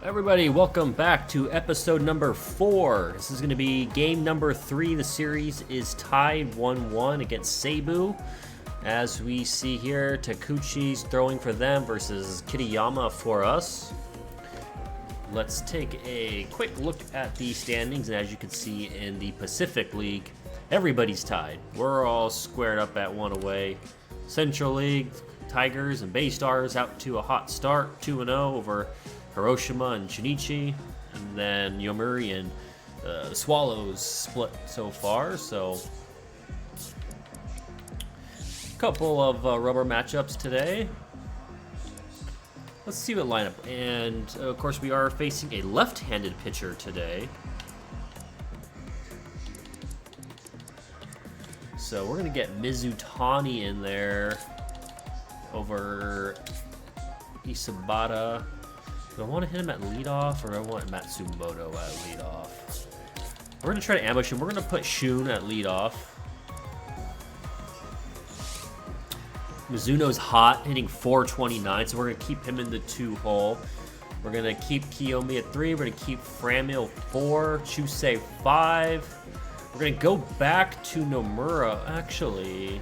Everybody, welcome back to episode number 4. This is going to be game number 3. The series is tied 1-1 against Seibu. As we see here, Takuchi's throwing for them versus Kitayama for us. Let's take a quick look at the standings. And as you can see in the Pacific League, everybody's tied. We're all squared up at 1 away. Central League, Tigers and Bay Stars out to a hot start, 2-0 over Hiroshima and Shinichi, and then Yomiuri and Swallows split so far. So a couple of rubber matchups today. Let's see what lineup. And of course, we are facing a left-handed pitcher today. So we're gonna get Mizutani in there over Isabata. Do I want to hit him at leadoff, or do I want Matsumoto at leadoff? We're going to try to ambush him. We're going to put Shun at leadoff. Mizuno's hot, hitting 429, so we're going to keep him in the 2-hole. We're going to keep Kiyomi at 3. We're going to keep Framil 4, Chusei 5. We're going to go back to Nomura, actually.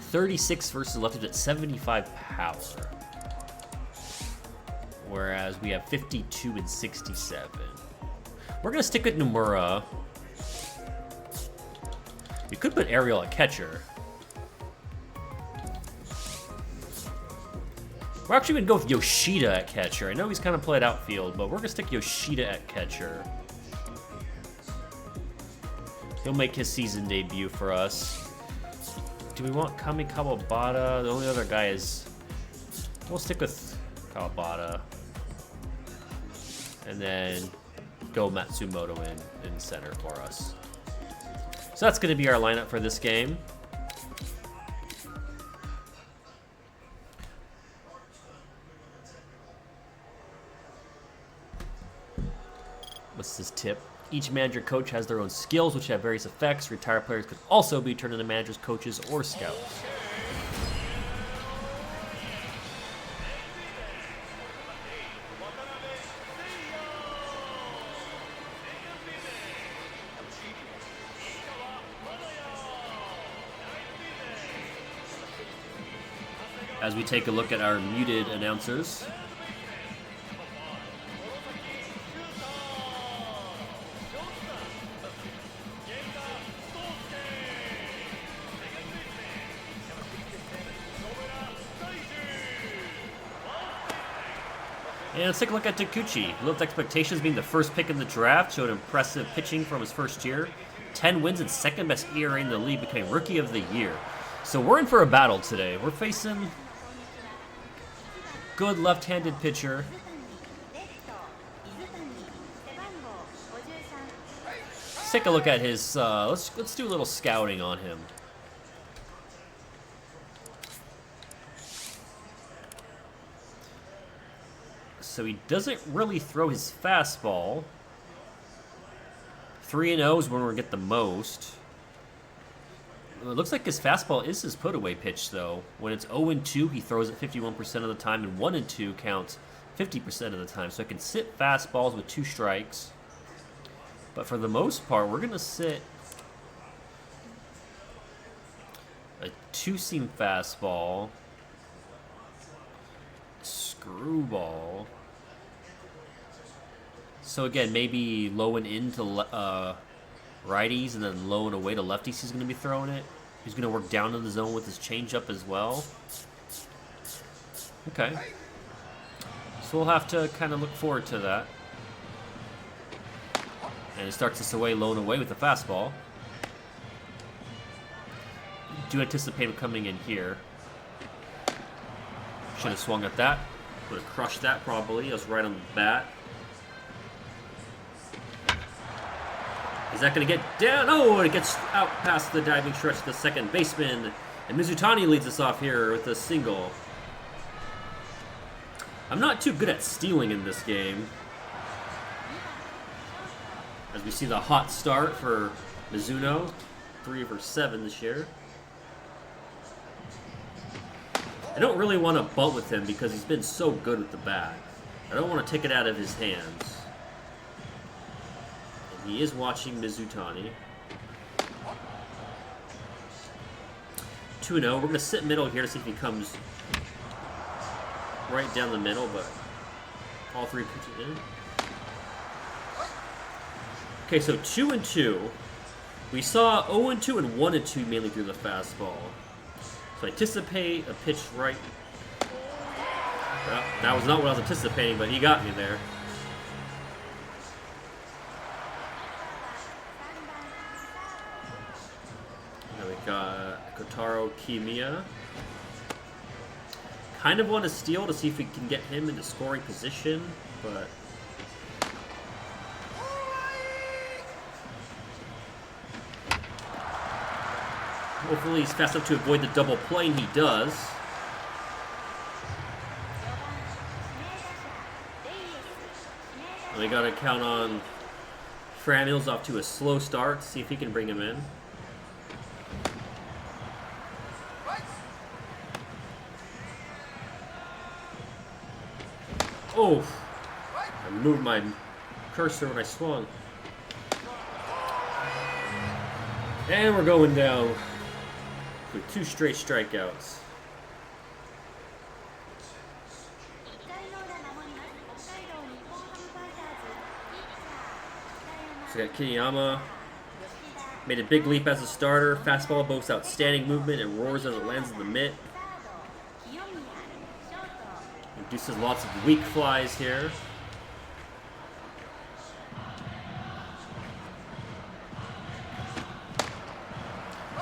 .36 versus left at 75 power, whereas we have 52 and 67. We're gonna stick with Nomura. We could put Ariel at catcher. We're actually gonna go with Yoshida at catcher. I know he's kind of played outfield, but we're gonna stick Yoshida at catcher. He'll make his season debut for us. Do we want Kami Kawabata? The only other guy is... We'll stick with Kawabata. And then go Matsumoto in center for us. So that's going to be our lineup for this game. What's this tip? Each manager coach has their own skills, which have various effects. Retired players could also be turned into managers, coaches, or scouts. As we take a look at our muted announcers. And let's take a look at Takuchi. Lived expectations, being the first pick in the draft, showed impressive pitching from his first year. 10 wins and second best ERA in the league, became Rookie of the Year. So we're in for a battle today. We're facing good left-handed pitcher. Let's take a look at his, let's do a little scouting on him. So he doesn't really throw his fastball. 3-0 is when we're gonna get the most. It looks like his fastball is his put-away pitch, though. When it's 0-2, he throws it 51% of the time, and 1-2 counts 50% of the time. So I can sit fastballs with 2 strikes. But for the most part, we're gonna sit a 2-seam fastball, screwball. So again, maybe low and into righties and then low and away to lefties he's going to be throwing it. He's going to work down in the zone with his changeup as well. Okay. So we'll have to kind of look forward to that. And it starts us away low and away with the fastball. Do anticipate him coming in here. Should have swung at that. Would have crushed that probably. I was right on the bat. Is that going to get down? Oh, it gets out past the diving stretch to the second baseman. And Mizutani leads us off here with a single. I'm not too good at stealing in this game. As we see the hot start for Mizuno. 3 for 7 this year. I don't really want to bunt with him because he's been so good with the bat. I don't want to take it out of his hands. And he is watching Mizutani. 2-0. We're going to sit middle here to see if he comes right down the middle, but all three pitches in. Okay, so 2-2. We saw 0-2 and 1-2 mainly through the fastball. So anticipate a pitch right. Well, that was not what I was anticipating, but he got me there. Now we got Kotaro Kimiya. Kind of want to steal to see if we can get him into scoring position, but hopefully he's fast enough to avoid the double play, and he does. And we gotta count on Framils off to a slow start to see if he can bring him in. Oh! I moved my cursor when I swung. And we're going down with 2 straight strikeouts. So we got Kiriyama. Made a big leap as a starter. Fastball boasts outstanding movement and roars as it lands in the mitt. Reduces lots of weak flies here.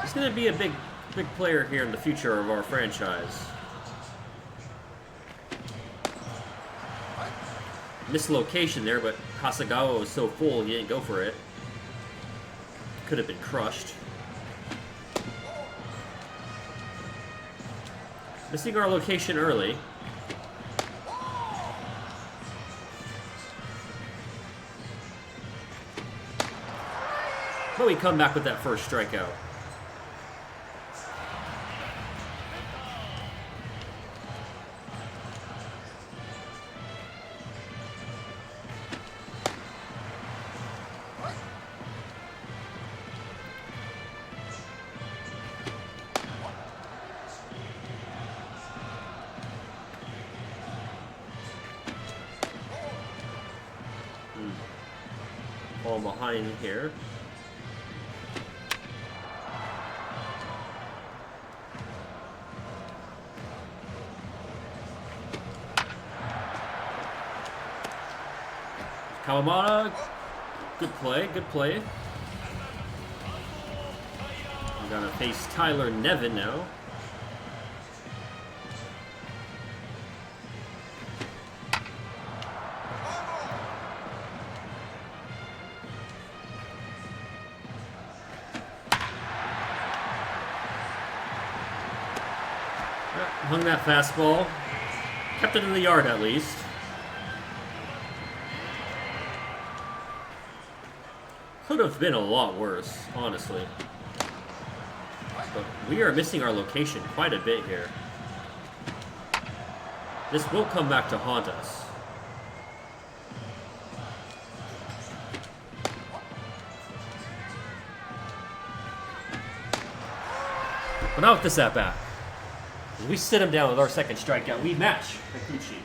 He's going to be a big player here in the future of our franchise. Missed location there, but Hasagawa was so full he didn't go for it. Could have been crushed. Missing our location early. But we come back with that first strikeout. Ball behind here. Kawamata, good play, good play. We're gonna face Tyler Nevin now. Hung that fastball. Kept it in the yard at least. Could have been a lot worse, honestly. But we are missing our location quite a bit here. This will come back to haunt us. But not with this at bat. We sit him down with our second strikeout. We match Kikuchi.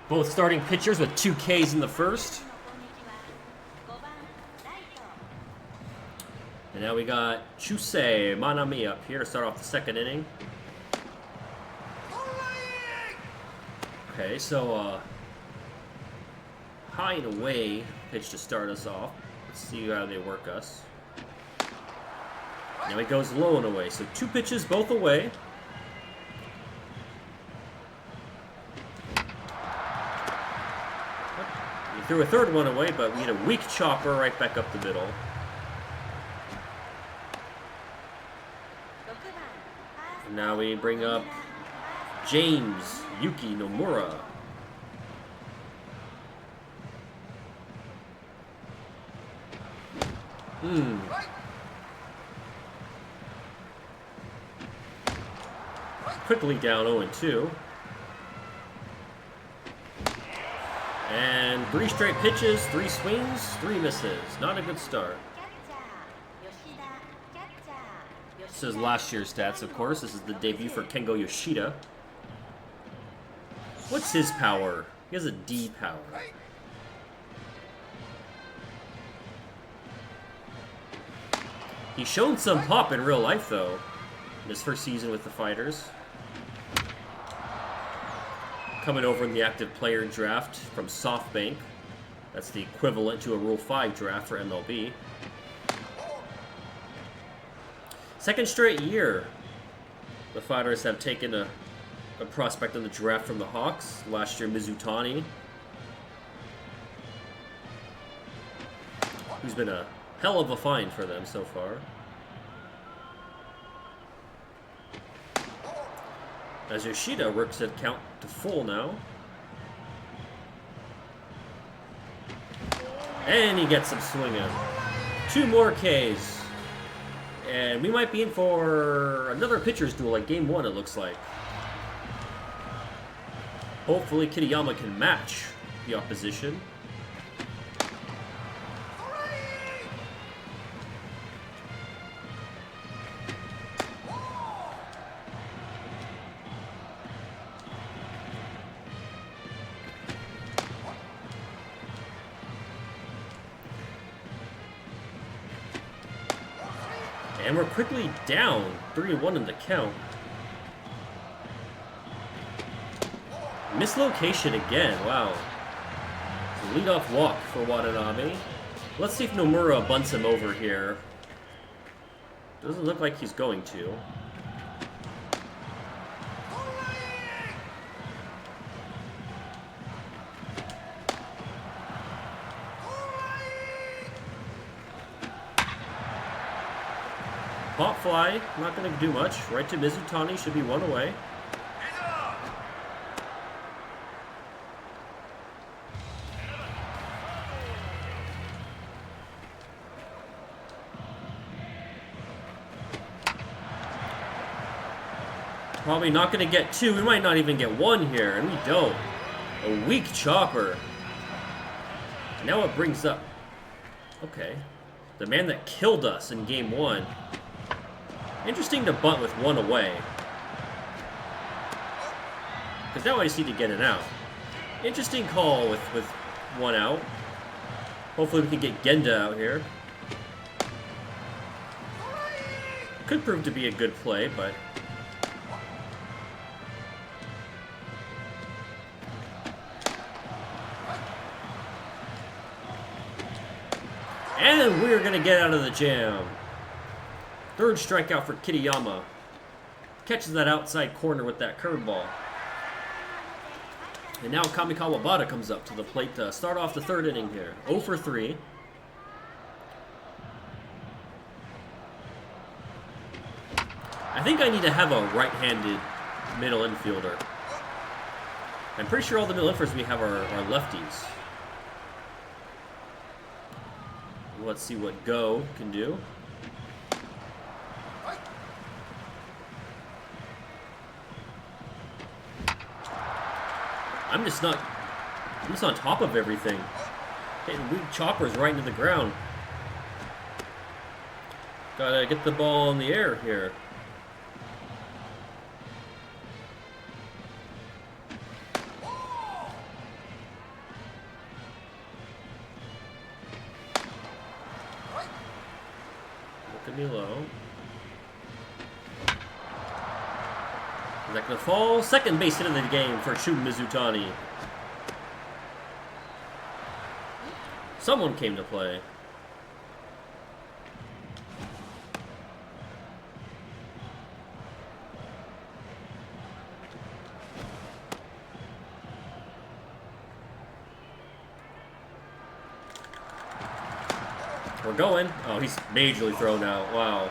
Both starting pitchers with 2 Ks in the first. And now we got Chusei Manami up here to start off the second inning. Okay, so high and away pitch to start us off. Let's see how they work us. Now he goes low and away. So 2 pitches, both away. He threw a third one away, but we had a weak chopper right back up the middle. And now we bring up James Yuki Nomura. Quickly down 0-2. And 3 straight pitches, 3 swings, 3 misses. Not a good start. This is last year's stats, of course. This is the debut for Kengo Yoshida. What's his power? He has a D power. He's shown some pop in real life, though, in his first season with the Fighters. Coming over in the active player draft from SoftBank. That's the equivalent to a Rule 5 draft for MLB. Second straight year, the Fighters have taken a prospect in the draft from the Hawks. Last year, Mizutani, who's been a hell of a find for them so far. As Yoshida works at count to full now. And he gets some swinging. 2 more Ks. And we might be in for another pitcher's duel like game 1, it looks like. Hopefully Kitayama can match the opposition. And we're quickly down 3-1 in the count. Mislocation again, wow. Leadoff walk for Watanabe. Let's see if Nomura bunts him over here. Doesn't look like he's going to. Pop fly, not going to do much. Right to Mizutani, should be 1 away. Probably not going to get 2. We might not even get 1 here, and we don't. A weak chopper. Now it brings up... Okay. The man that killed us in game 1. Interesting to bunt with 1 away. Because now I just need to get it out. Interesting call with 1 out. Hopefully we can get Genda out here. Could prove to be a good play, but... And we're going to get out of the jam. 3rd strikeout for Kitayama. Catches that outside corner with that curveball. And now Kami Kawabata comes up to the plate to start off the 3rd inning here. 0 for 3. I think I need to have a right-handed middle infielder. I'm pretty sure all the middle infielders we have are lefties. Let's see what Go can do. I'm just on top of everything. Hitting weak choppers right into the ground. Gotta get the ball in the air here. Look at me low. Is that going to fall? Second base hit of the game for Shu Mizutani. Someone came to play. We're going. Oh, he's majorly thrown out. Wow.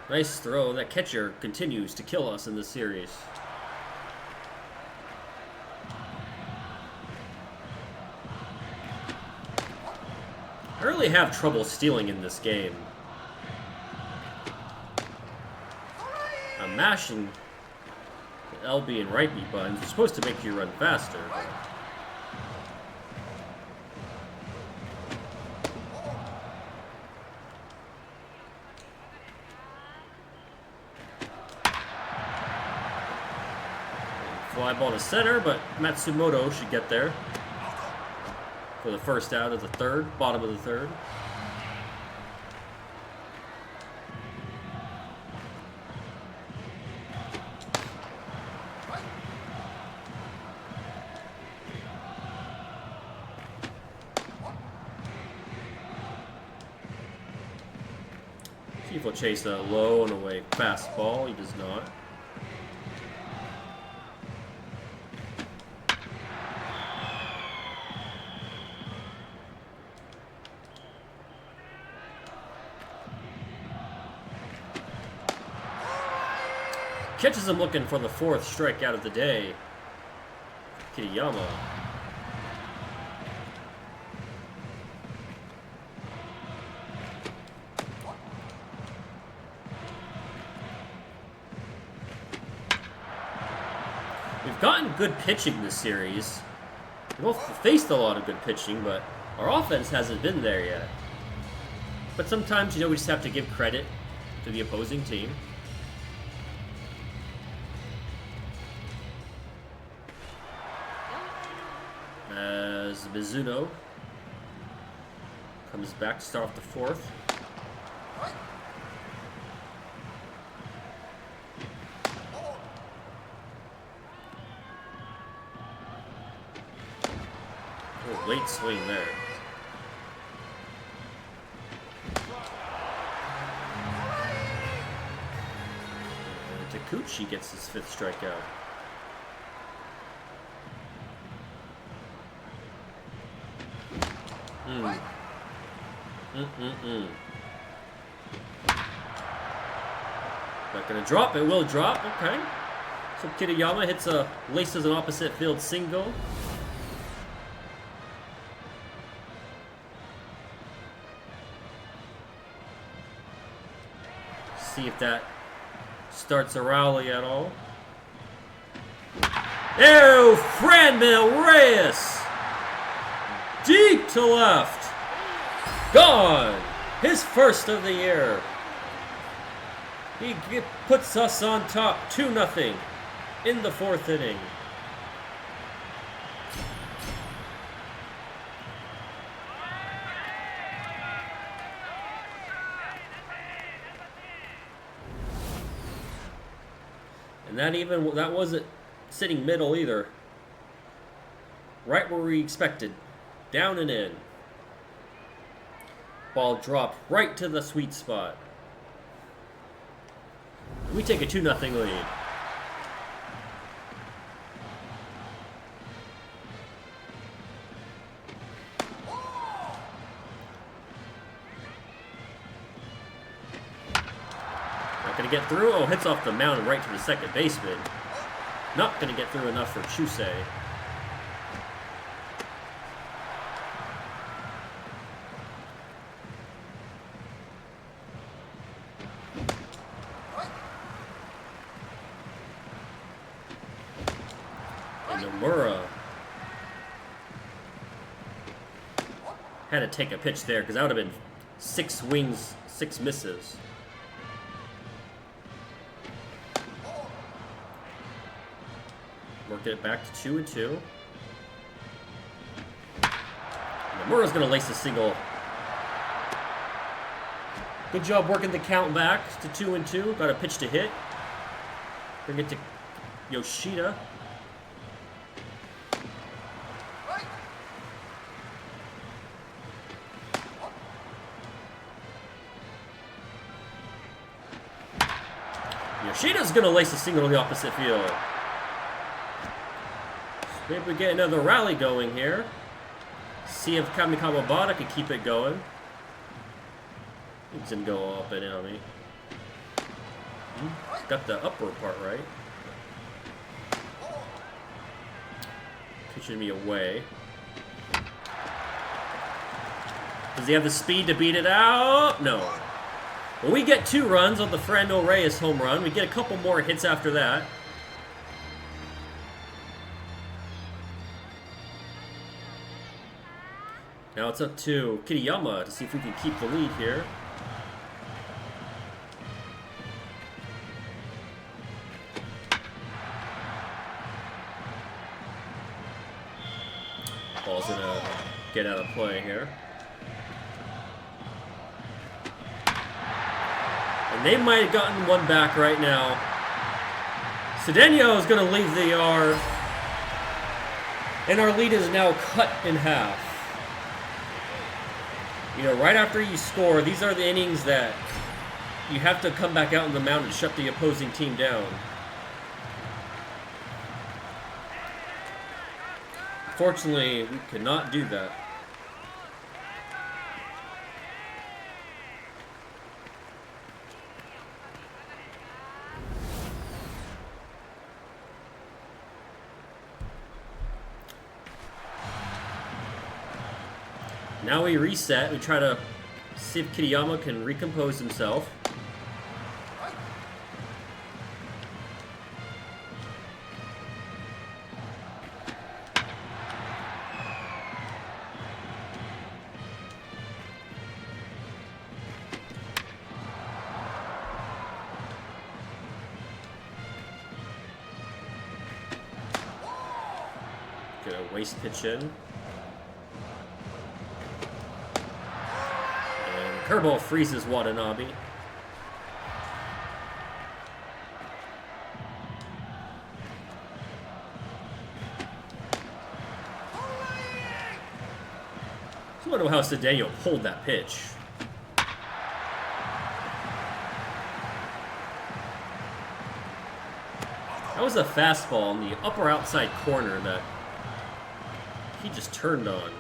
Nice throw. That catcher continues to kill us in this series. I really have trouble stealing in this game. I'm mashing the LB and right B buttons. They're supposed to make you run faster. But... Fly ball to center, but Matsumoto should get there for the first out of the third, bottom of the third. See if he'll chase a low and away fastball. He does not. Catches him looking for the fourth strikeout of the day. Kitayama. We've gotten good pitching this series. We've both faced a lot of good pitching, but our offense hasn't been there yet. But sometimes, you know, we just have to give credit to the opposing team. As Mizuno comes back to start off the fourth. Oh, late swing there. And Takuchi gets his fifth strikeout. Not gonna drop, it will drop, okay. So Kitayama hits a laces an opposite field single. See if that starts a rally at all. Oh, Franmil Reyes! Deep to left. Gone! His first of the year. He puts us on top 2-0 in the fourth inning. And that wasn't sitting middle either. Right where we expected. Down and in. Ball dropped right to the sweet spot. We take a 2-0 lead. Not going to get through. Oh, hits off the mound right to the second baseman. Not going to get through enough for Chusei. Had to take a pitch there because that would have been 6 swings, 6 misses. Working it back to 2-2. Nomura's going to lace a single. Good job working the count back to 2-2. Got a pitch to hit. Bring it to Yoshida. Yoshida's going to lace a single in the opposite field. Maybe we get another rally going here. See if Kamikawabata can keep it going. He's going to go up and in on me. Got the upper part right. Pitching me away. Does he have the speed to beat it out? No. Well, we get 2 runs on the Fernando Reyes home run. We get a couple more hits after that. Now it's up to Kitayama to see if we can keep the lead here. Ball's gonna get out of play here. And they might have gotten one back right now. Cedeno is gonna leave the yard. And our lead is now cut in half. You know, right after you score, these are the innings that you have to come back out on the mound and shut the opposing team down. Fortunately, we could not do that. Now we reset. We try to see if Kitayama can recompose himself. Get a waste pitch in. Curveball freezes Watanabe. I wonder how Cedeno pulled that pitch. That was a fastball in the upper outside corner that he just turned on.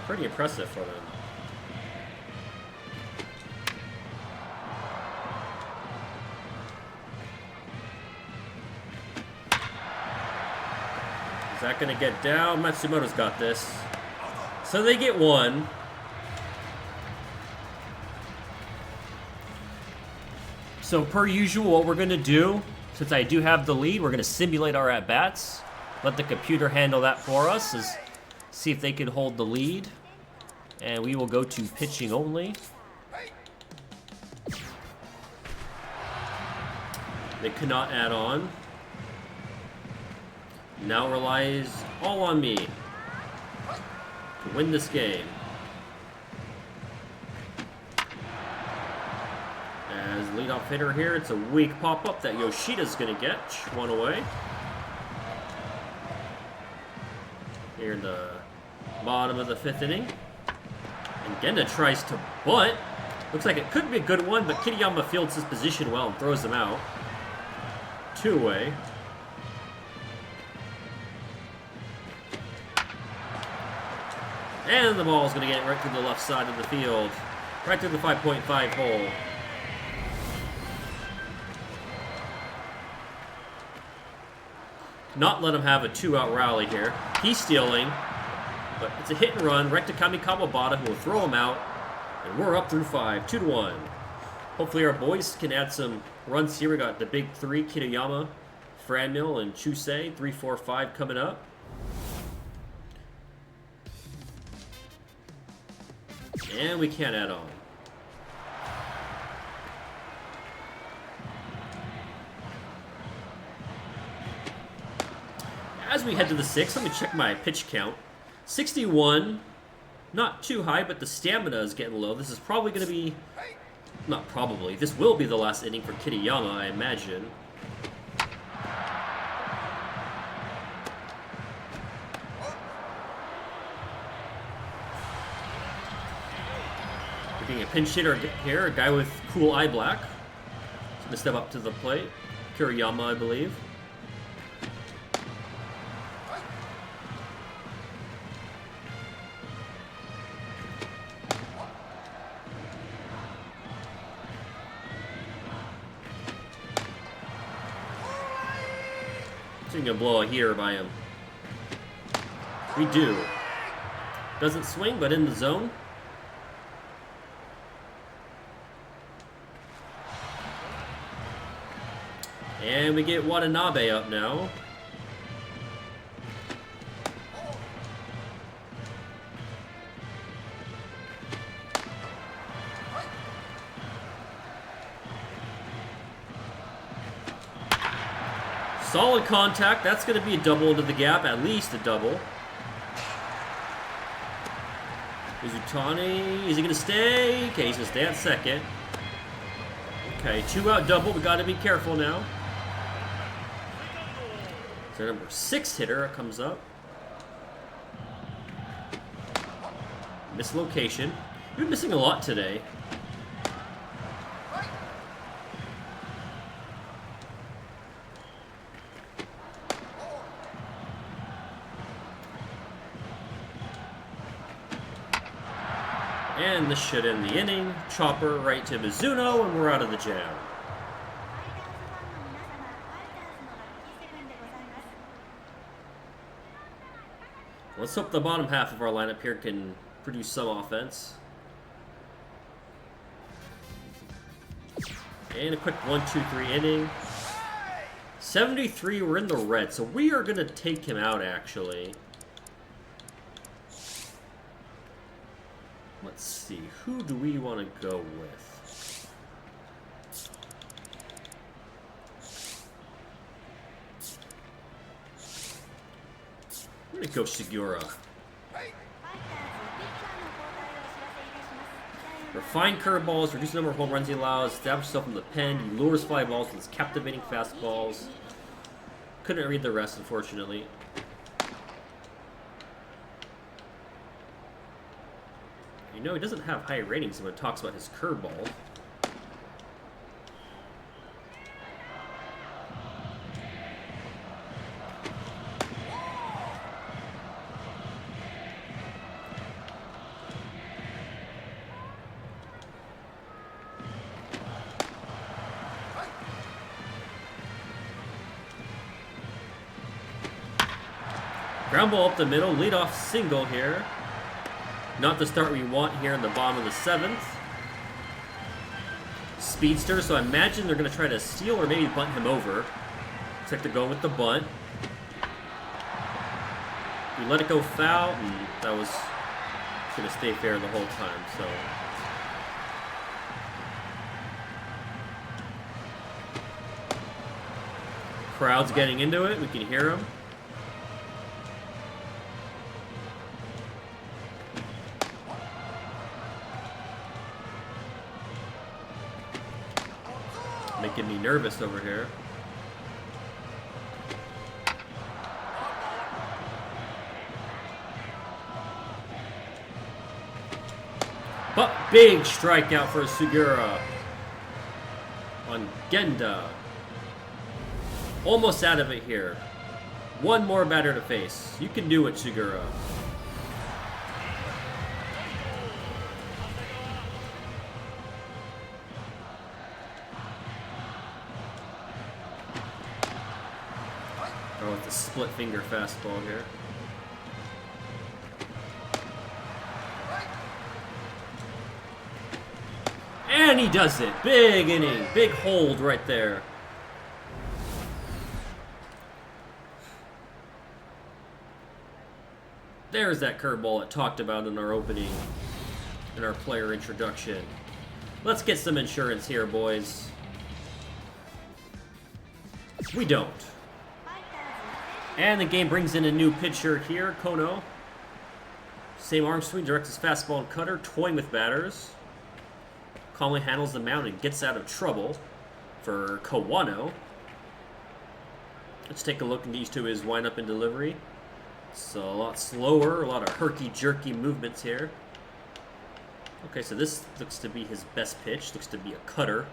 Pretty impressive for them. Is that going to get down? Matsumoto's got this. So they get 1. So per usual, what we're going to do, since I do have the lead, we're going to simulate our at-bats. Let the computer handle that for us. See if they can hold the lead. And we will go to pitching only. They could not add on. Now relies all on me to win this game. As leadoff hitter here, it's a weak pop-up that Yoshida's going to get. 1 away. Here in the bottom of the 5th inning. And Genda tries to bunt. Looks like it could be a good one, but Kitayama fields his position well and throws him out. 2 away. And the ball's going to get right to the left side of the field. Right to the 5.5 hole. Not let him have a 2-out rally here. He's stealing. But it's a hit and run, right to Kami Kawabata, who will throw him out. And we're up through 5, 2-1. Hopefully our boys can add some runs here. We got the big 3, Kitayama, Franmil, and Chusei. 3, 4, 5 coming up. And we can't add on. As we head to the 6th, let me check my pitch count. 61, not too high, but the stamina is getting low. This is probably going to be, not probably, this will be the last inning for Kitayama, I imagine. We're getting a pinch hitter here, a guy with cool eye black. He's going to step up to the plate. Kuriyama, I believe. we can blow a heater by him. We do. Doesn't swing, but in the zone. And we get Watanabe up now. Solid contact. That's going to be a double into the gap, at least a double. Izutani, is he going to stay? Okay, he's going to stay at second. Okay, 2-out double. We got to be careful now. So number 6 hitter comes up. Mislocation. We've been missing a lot today. And this should end the inning. Chopper right to Mizuno, and we're out of the jam. Let's hope the bottom half of our lineup here can produce some offense. And a quick 1-2-3 inning. 73, we're in the red, so we are going to take him out, actually. Let's see, who do we want to go with? I'm going to go Segura. Refined curveballs, reduce the number of home runs he allows, establish himself in the pen, he lures fly balls with his captivating fastballs. Couldn't read the rest, unfortunately. You know, he doesn't have high ratings when it talks about his curveball. Ground ball up the middle, leadoff single here. Not the start we want here in the bottom of the 7th. Speedster, so I imagine they're going to try to steal or maybe bunt him over. Looks like they're going with the bunt. We let it go foul, and that was going to stay fair the whole time, so. Crowd's getting into it, we can hear him. Making me nervous over here. But big strikeout for Segura on Genda. Almost out of it here. One more batter to face. You can do it, Segura. With the split finger fastball here. And he does it. Big inning. Big hold right there. There's that curveball I talked about in our opening, in our player introduction. Let's get some insurance here, boys. We don't. And the game brings in a new pitcher here, Kono. Same arm swing, directs his fastball and cutter, toying with batters. Calmly handles the mound and gets out of trouble for Kawano. Let's take a look into his windup and delivery. It's a lot slower, a lot of herky-jerky movements here. Okay, so this looks to be his best pitch. Looks to be a cutter.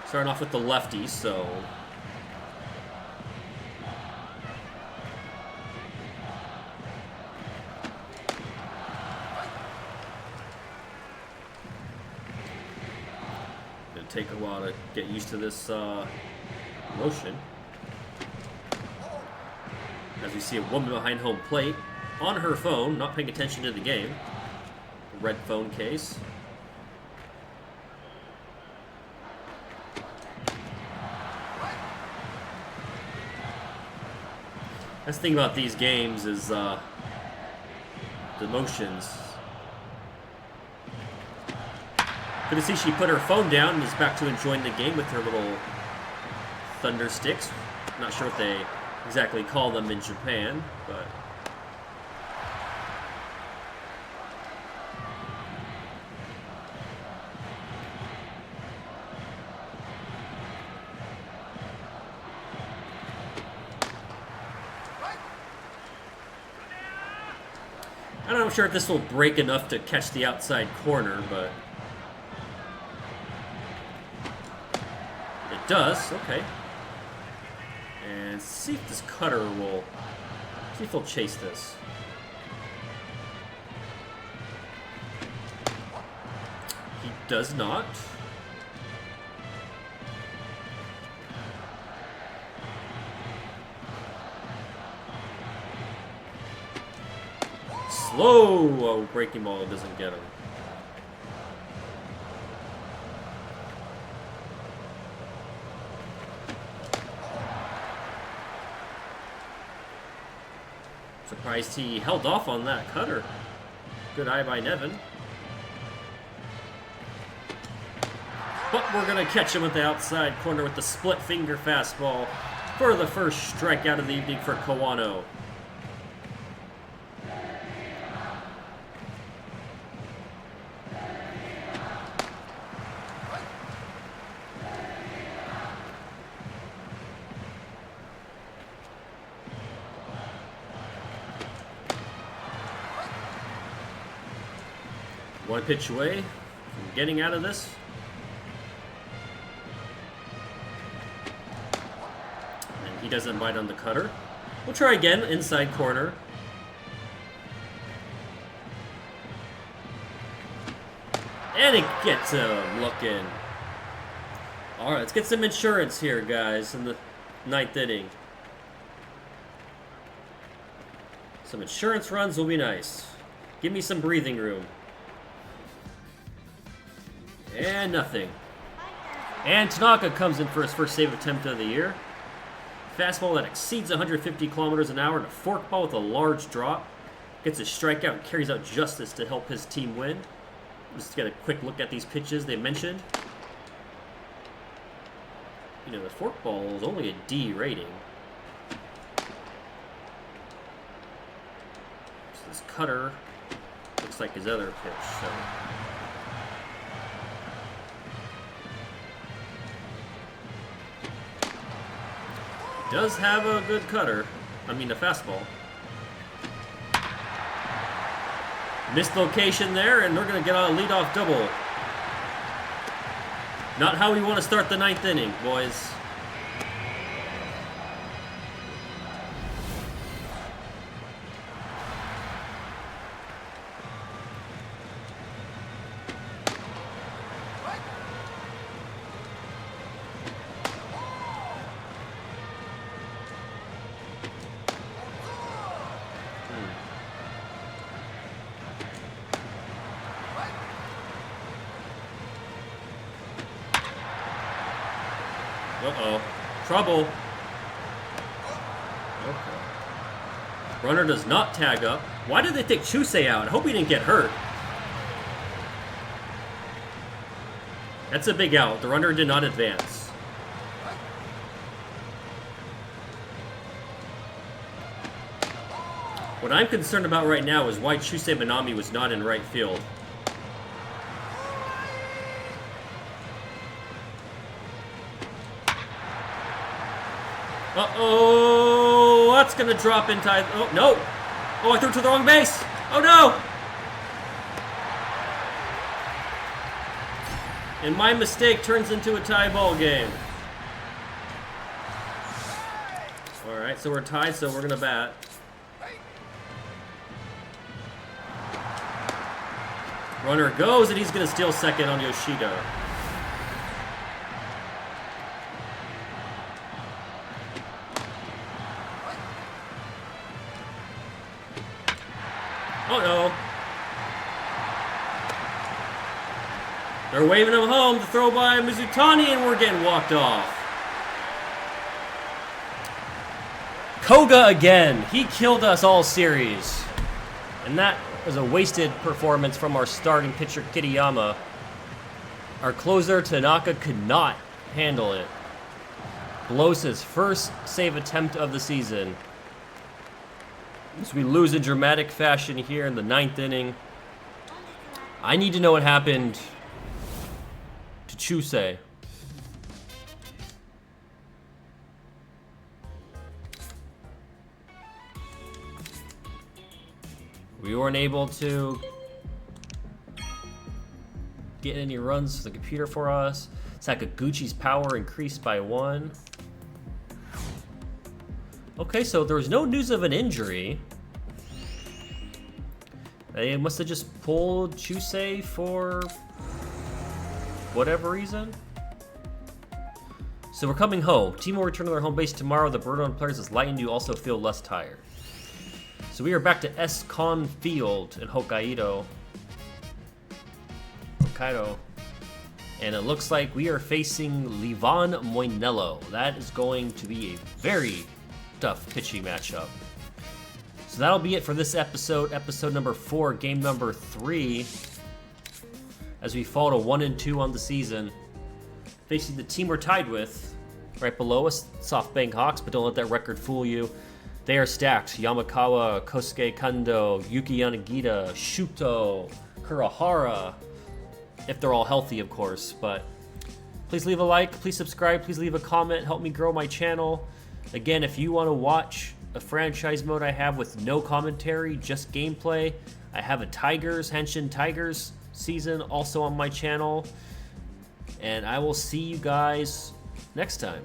Starting off with the lefty, so take a while to get used to this motion. As we see a woman behind home plate on her phone, not paying attention to the game. Red phone case. That's the thing about these games is the motions. Good to see she put her phone down and is back to enjoying the game with her little thunder sticks. Not sure what they exactly call them in Japan, but I'm not sure if this will break enough to catch the outside corner, but it does. Okay. And see if this cutter will... see if he'll chase this. He does not. Slow breaking ball doesn't get him. Surprised he held off on that cutter. Good eye by Nevin. But we're going to catch him at the outside corner with the split finger fastball for the first strikeout of the evening for Kawano. One pitch away from getting out of this. And he doesn't bite on the cutter. We'll try again, inside corner. And it gets him looking. Alright, let's get some insurance here, guys, in the 9th inning. Some insurance runs will be nice. Give me some breathing room. And nothing. And Tanaka comes in for his first save attempt of the year. Fastball that exceeds 150 kilometers an hour and a forkball with a large drop. Gets a strikeout and carries out justice to help his team win. Just get a quick look at these pitches they mentioned. You know, the forkball is only a D rating. So this cutter looks like his other pitch. So. Does have a good cutter. I mean, a fastball. Missed location there, and we're going to get a leadoff double. Not how we want to start the 9th inning, boys. Uh-oh. Trouble. Okay. Runner does not tag up. Why did they take Chusei out? I hope he didn't get hurt. That's a big out. The runner did not advance. What I'm concerned about right now is why Chusei Minami was not in right field. Uh-oh, that's going to drop in tie. Oh, no. Oh, I threw it to the wrong base. Oh, no. And my mistake turns into a tie ball game. All right, so we're tied, so we're going to bat. Runner goes, and he's going to steal second on Yoshida. Oh no. They're waving him home. The throw by Mizutani, and we're getting walked off. Koga again. He killed us all series. And that was a wasted performance from our starting pitcher, Kitayama. Our closer, Tanaka, could not handle it. Blows his first save attempt of the season. As we lose in dramatic fashion here in the 9th inning. I need to know what happened to Chusei. We weren't able to get any runs to the computer for us. Sakaguchi's power increased by 1. Okay, so there was no news of an injury. They must have just pulled Chusei for whatever reason. So we're coming home. Team will return to their home base tomorrow. The burden on players is lightened. You also feel less tired. So we are back to S-Con Field in Hokkaido. And it looks like we are facing Livan Moinello. That is going to be a very tough pitching matchup. So that'll be it for this episode, episode number 4, game number 3. As we fall to 1-2 on the season, facing the team we're tied with, right below us, SoftBank Hawks, but don't let that record fool you. They are stacked. Yamakawa, Kosuke Kando, Yuki Yanagita, Shuto, Kurahara, if they're all healthy, of course. But please leave a like, please subscribe, please leave a comment, help me grow my channel. Again, if you want to watch a franchise mode I have with no commentary, just gameplay, I have a Henshin Tigers season also on my channel. And I will see you guys next time.